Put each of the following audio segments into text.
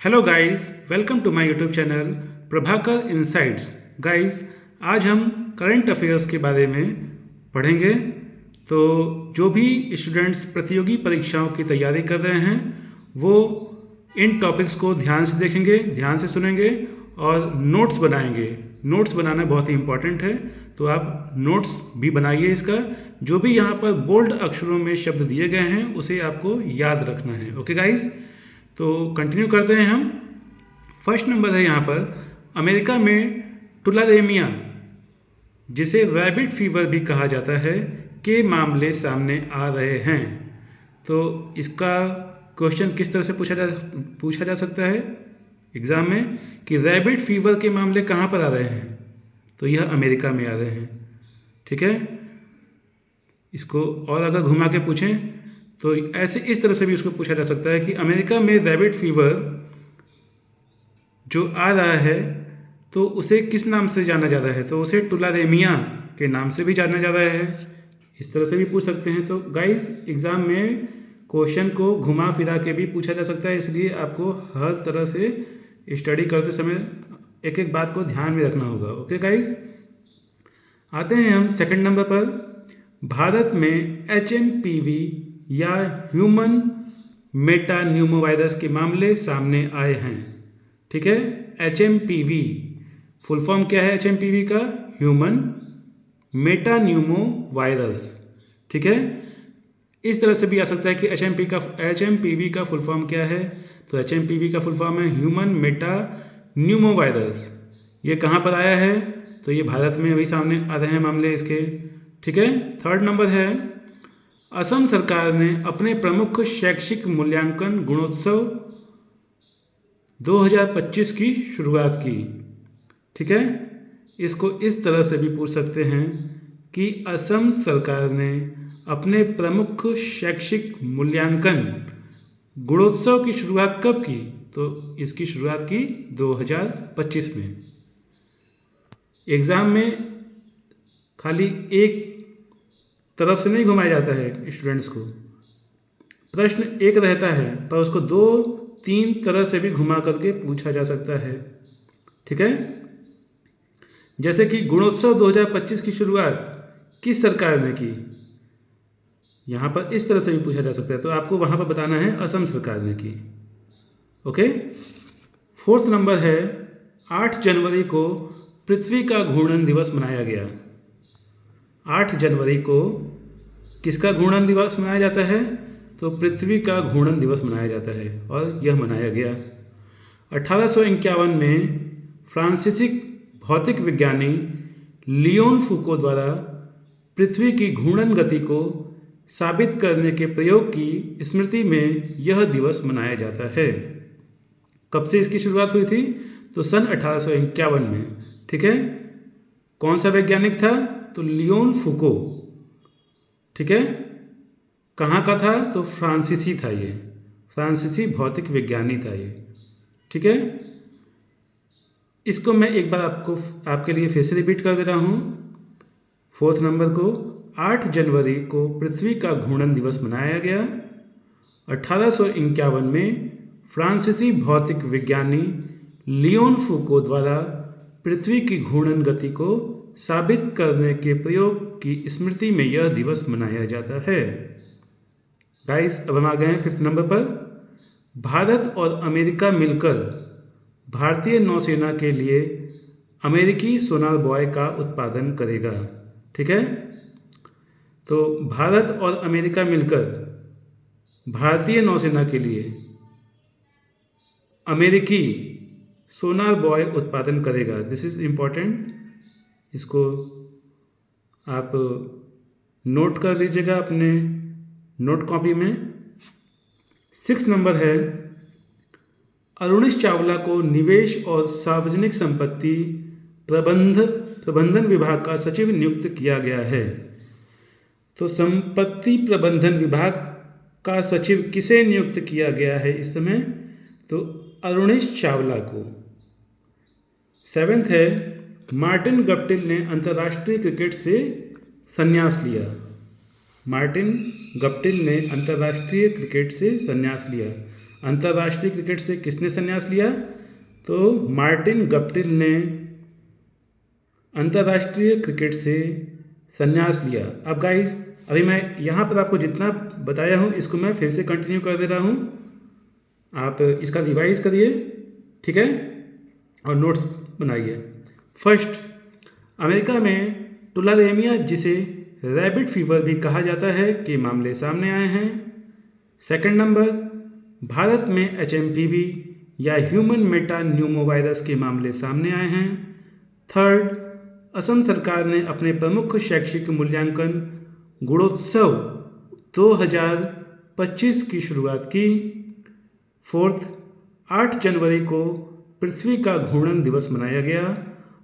Hello guys, welcome to my YouTube channel Prabhakar insights. Guys, आज हम current affairs के बारे में पढ़ेंगे। तो जो भी स्टूडेंट्स प्रतियोगी परीक्षाओं की तैयारी कर रहे हैं वो इन टॉपिक्स को ध्यान से देखेंगे, ध्यान से सुनेंगे और नोट्स बनाएंगे। नोट्स बनाना बहुत ही इम्पॉर्टेंट है, तो आप नोट्स भी बनाइए। इसका जो भी यहाँ पर बोल्ड अक्षरों में शब्द दिए गए हैं उसे आपको याद रखना है। ओके गाइस, तो कंटिन्यू करते हैं हम। फर्स्ट नंबर है यहाँ पर, अमेरिका में टुलारेमिया, जिसे रैबिट फीवर भी कहा जाता है, के मामले सामने आ रहे हैं। तो इसका क्वेश्चन किस तरह से पूछा जा सकता है एग्ज़ाम में कि रैबिट फीवर के मामले कहाँ पर आ रहे हैं, तो यह अमेरिका में आ रहे हैं। ठीक है, इसको और अगर घुमा के पूछें तो ऐसे इस तरह से भी उसको पूछा जा सकता है कि अमेरिका में रैबिट फीवर जो आ रहा है तो उसे किस नाम से जाना जाता है, तो उसे टुलारेमिया के नाम से भी जाना जाता है। इस तरह से भी पूछ सकते हैं। तो गाइस, एग्ज़ाम में क्वेश्चन को घुमा फिरा के भी पूछा जा सकता है, इसलिए आपको हर तरह से स्टडी करते समय एक एक बात को ध्यान में रखना होगा। ओके गाइस, आते हैं हम सेकंड नंबर पर। भारत में HMPV या ह्यूमन मेटान्यूमोवायरस के मामले सामने आए हैं। ठीक है, HMPV फुल फॉर्म क्या है HMPV का? Human metapneumovirus. ठीक है, इस तरह से भी आ सकता है कि HMPV का फुल फॉर्म क्या है, तो HMPV का फुल फॉर्म है ह्यूमन मेटान्यूमोवायरस। ये कहाँ पर आया है, तो ये भारत में अभी सामने आ रहे हैं मामले इसके। ठीक है, थर्ड नंबर है, असम सरकार ने अपने प्रमुख शैक्षिक मूल्यांकन गुणोत्सव 2025 की शुरुआत की। ठीक है, इसको इस तरह से भी पूछ सकते हैं कि असम सरकार ने अपने प्रमुख शैक्षिक मूल्यांकन गुणोत्सव की शुरुआत कब की, तो इसकी शुरुआत की 2025 में। एग्ज़ाम में खाली एक तरफ से नहीं घुमाया जाता है स्टूडेंट्स को, प्रश्न एक रहता है पर उसको 2-3 तरह से भी घुमा करके पूछा जा सकता है। ठीक है, जैसे कि गुणोत्सव 2025 की शुरुआत किस सरकार ने की, यहाँ पर इस तरह से भी पूछा जा सकता है, तो आपको वहाँ पर बताना है असम सरकार ने की। ओके, फोर्थ नंबर है, 8 जनवरी को पृथ्वी का घूर्णन दिवस मनाया गया। 8 जनवरी को किसका घूर्णन दिवस मनाया जाता है, तो पृथ्वी का घूर्णन दिवस मनाया जाता है और यह मनाया गया। 1851 में फ्रांसीसी भौतिक विज्ञानी लियोन फूको द्वारा पृथ्वी की घूर्णन गति को साबित करने के प्रयोग की स्मृति में यह दिवस मनाया जाता है। कब से इसकी शुरुआत हुई थी, तो सन 1851 में। ठीक है, कौन सा वैज्ञानिक था, तो लियोन फूको। ठीक है, कहाँ का था, तो फ्रांसीसी था, ये फ्रांसीसी भौतिक विज्ञानी था ये। ठीक है, इसको मैं एक बार आपके लिए फिर से रिपीट कर दे रहा हूँ। फोर्थ नंबर को 8 जनवरी को पृथ्वी का घूर्णन दिवस मनाया गया। 1851 में फ्रांसीसी भौतिक विज्ञानी लियोन फूको द्वारा पृथ्वी की घूर्णन गति को साबित करने के प्रयोग की स्मृति में यह दिवस मनाया जाता है। गाइस, अब हम आ गए हैं फिफ्थ नंबर पर। भारत और अमेरिका मिलकर भारतीय नौसेना के लिए अमेरिकी सोनार बॉय का उत्पादन करेगा। ठीक है, तो भारत और अमेरिका मिलकर भारतीय नौसेना के लिए अमेरिकी सोनार बॉय उत्पादन करेगा। दिस इज़ इम्पॉर्टेंट, इसको आप नोट कर लीजिएगा अपने नोट कॉपी में। 6 नंबर है, अरुणेश चावला को निवेश और सार्वजनिक संपत्ति प्रबंधन विभाग का सचिव नियुक्त किया गया है। तो संपत्ति प्रबंधन विभाग का सचिव किसे नियुक्त किया गया है इस समय, तो अरुणेश चावला को। 7th है, मार्टिन गप्टिल ने अंतर्राष्ट्रीय क्रिकेट से संन्यास लिया। मार्टिन गप्टिल ने अंतर्राष्ट्रीय क्रिकेट से संन्यास लिया। अंतर्राष्ट्रीय क्रिकेट से किसने संन्यास लिया? तो मार्टिन गप्टिल ने अंतर्राष्ट्रीय क्रिकेट से संन्यास लिया। अब गाइस, अभी मैं यहाँ पर आपको जितना बताया हूँ इसको मैं फिर से कंटिन्यू कर दे रहा हूँ, आप इसका रिवाइज करिए, ठीक है, और नोट्स बनाइए। फर्स्ट, अमेरिका में टुलारेमिया, जिसे रैबिट फीवर भी कहा जाता है, के मामले सामने आए हैं। सेकंड नंबर, भारत में HMPV या ह्यूमन मेटा न्यूमोवायरस के मामले सामने आए हैं। थर्ड, असम सरकार ने अपने प्रमुख शैक्षिक मूल्यांकन गुणोत्सव 2025 की शुरुआत की। फोर्थ, 8 जनवरी को पृथ्वी का घूर्णन दिवस मनाया गया।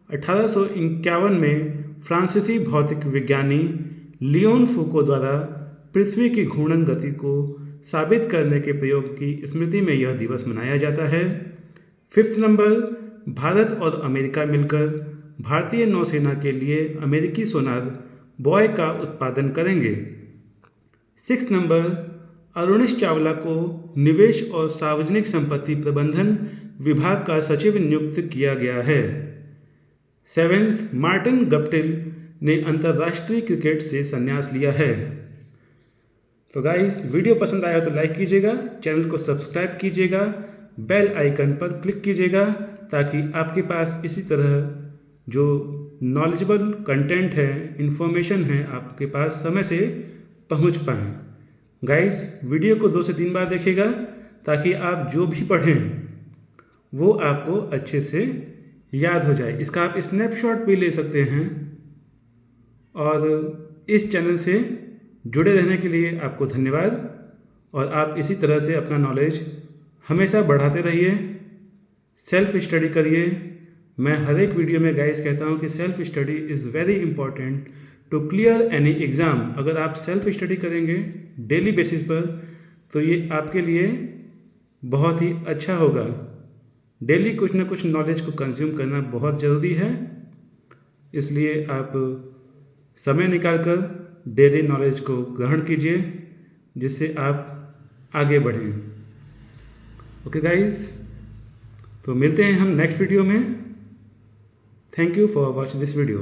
1851 में फ्रांसीसी भौतिक विज्ञानी लियोन फूको द्वारा पृथ्वी की घूर्णन गति को साबित करने के प्रयोग की स्मृति में यह दिवस मनाया जाता है। फिफ्थ नंबर, भारत और अमेरिका मिलकर भारतीय नौसेना के लिए अमेरिकी सोनार बॉय का उत्पादन करेंगे। सिक्स नंबर, अरुणेश चावला को निवेश और सार्वजनिक संपत्ति प्रबंधन विभाग का सचिव नियुक्त किया गया है। सेवेंथ, मार्टिन गप्टिल ने अंतर्राष्ट्रीय क्रिकेट से संन्यास लिया है। तो गाइस, वीडियो पसंद आया तो लाइक कीजिएगा, चैनल को सब्सक्राइब कीजिएगा, बेल आइकन पर क्लिक कीजिएगा, ताकि आपके पास इसी तरह जो नॉलेजेबल कंटेंट है, इन्फॉर्मेशन है, आपके पास समय से पहुंच पाए। गाइस, वीडियो को 2 से 3 बार देखिएगा, ताकि आप जो भी पढ़ें वो आपको अच्छे से याद हो जाए। इसका आप स्नैपशॉट भी ले सकते हैं। और इस चैनल से जुड़े रहने के लिए आपको धन्यवाद, और आप इसी तरह से अपना नॉलेज हमेशा बढ़ाते रहिए, सेल्फ स्टडी करिए। मैं हर एक वीडियो में गाइस कहता हूँ कि self study is very important to clear any exam. अगर आप सेल्फ स्टडी करेंगे डेली बेसिस पर तो ये आपके लिए बहुत ही अच्छा होगा। डेली कुछ ना कुछ नॉलेज को कंज्यूम करना बहुत ज़रूरी है, इसलिए आप समय निकालकर डेली नॉलेज को ग्रहण कीजिए, जिससे आप आगे बढ़ें। ओके गाइस, तो मिलते हैं हम नेक्स्ट वीडियो में। Thank you for watching this video.